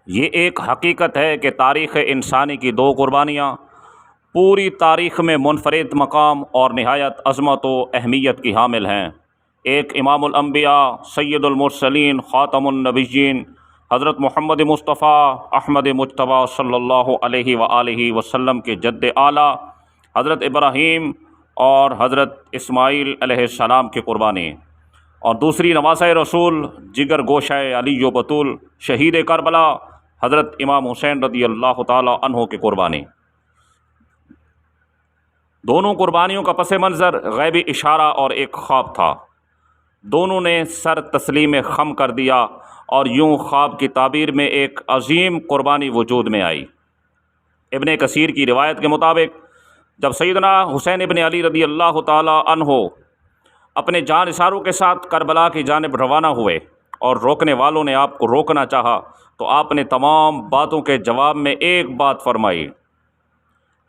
یہ ایک حقیقت ہے کہ تاریخ انسانی کی دو قربانیاں پوری تاریخ میں منفرد مقام اور نہایت عظمت و اہمیت کی حامل ہیں۔ ایک امام الانبیاء، سید المرسلین، خاتم النبیین حضرت محمد مصطفیٰ احمد مجتبیٰ صلی اللہ علیہ وآلہ وسلم کے جد اعلیٰ حضرت ابراہیم اور حضرت اسماعیل علیہ السلام کی قربانی، اور دوسری نواسۂ رسول، جگر گوشہ علی و بطول، شہید کربلا حضرت امام حسین رضی اللہ تعالی عنہ کی قربانی۔ دونوں قربانیوں کا پس منظر غیبی اشارہ اور ایک خواب تھا۔ دونوں نے سر تسلیم خم کر دیا اور یوں خواب کی تعبیر میں ایک عظیم قربانی وجود میں آئی۔ ابن کثیر کی روایت کے مطابق جب سیدنا حسین ابن علی رضی اللہ تعالی عنہ اپنے جان نثاروں کے ساتھ کربلا کی جانب روانہ ہوئے اور روکنے والوں نے آپ کو روکنا چاہا تو آپ نے تمام باتوں کے جواب میں ایک بات فرمائی۔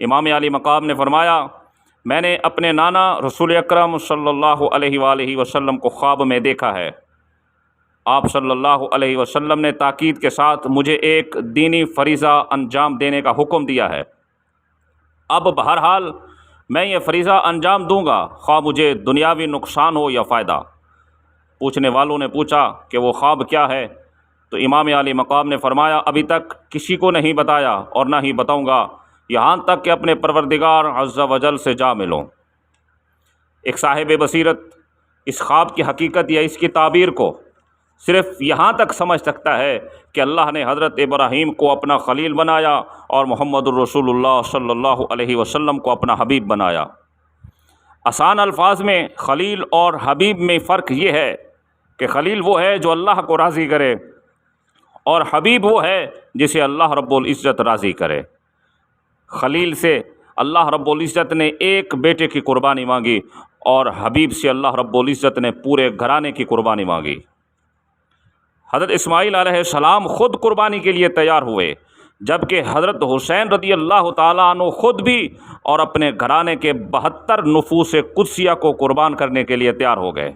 امام علی مقام نے فرمایا، میں نے اپنے نانا رسول اکرم صلی اللہ علیہ وآلہ وسلم کو خواب میں دیکھا ہے۔ آپ صلی اللہ علیہ وسلم نے تاکید کے ساتھ مجھے ایک دینی فریضہ انجام دینے کا حکم دیا ہے۔ اب بہرحال میں یہ فریضہ انجام دوں گا، خواہ مجھے دنیاوی نقصان ہو یا فائدہ۔ پوچھنے والوں نے پوچھا کہ وہ خواب کیا ہے؟ تو امام علی مقام نے فرمایا، ابھی تک کسی کو نہیں بتایا اور نہ ہی بتاؤں گا، یہاں تک کہ اپنے پروردگار عز و جل سے جا ملوں۔ ایک صاحب بصیرت اس خواب کی حقیقت یا اس کی تعبیر کو صرف یہاں تک سمجھ سکتا ہے کہ اللہ نے حضرت ابراہیم کو اپنا خلیل بنایا اور محمد الرسول اللہ صلی اللہ علیہ وسلم کو اپنا حبیب بنایا۔ آسان الفاظ میں خلیل اور حبیب میں فرق یہ ہے کہ خلیل وہ ہے جو اللہ کو راضی کرے اور حبیب وہ ہے جسے اللہ رب العزت راضی کرے۔ خلیل سے اللہ رب العزت نے ایک بیٹے کی قربانی مانگی اور حبیب سے اللہ رب العزت نے پورے گھرانے کی قربانی مانگی۔ حضرت اسماعیل علیہ السلام خود قربانی کے لیے تیار ہوئے، جبکہ حضرت حسین رضی اللہ تعالیٰ عنہ خود بھی اور اپنے گھرانے کے 72 نفوس قدسیہ کو قربان کرنے کے لیے تیار ہو گئے۔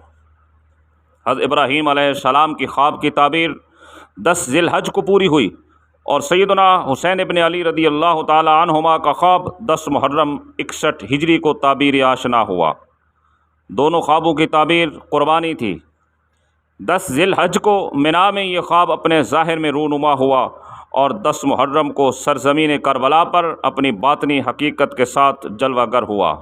حضرت ابراہیم علیہ السلام کی خواب کی تعبیر 10 ذی الحج کو پوری ہوئی، اور سیدنا حسین ابن علی رضی اللہ تعالی عنہما کا خواب 10 محرم 61 ہجری کو تعبیر آشنا ہوا۔ دونوں خوابوں کی تعبیر قربانی تھی۔ 10 ذی الحج کو منا میں یہ خواب اپنے ظاہر میں رونما ہوا اور 10 محرم کو سرزمین کربلا پر اپنی باطنی حقیقت کے ساتھ جلوہ گر ہوا۔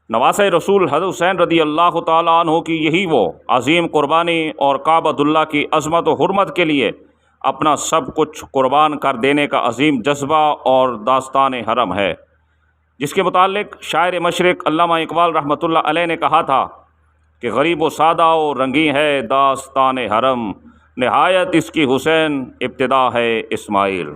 نواسۂ رسول حضرت حسین رضی اللہ تعالی عنہ کی یہی وہ عظیم قربانی اور کعبۃ اللہ کی عظمت و حرمت کے لیے اپنا سب کچھ قربان کر دینے کا عظیم جذبہ اور داستان حرم ہے، جس کے متعلق شاعر مشرق علامہ اقبال رحمۃ اللہ علیہ نے کہا تھا کہ غریب و سادہ و رنگی ہے داستان حرم، نہایت اس کی حسین ابتدا ہے اسماعیل۔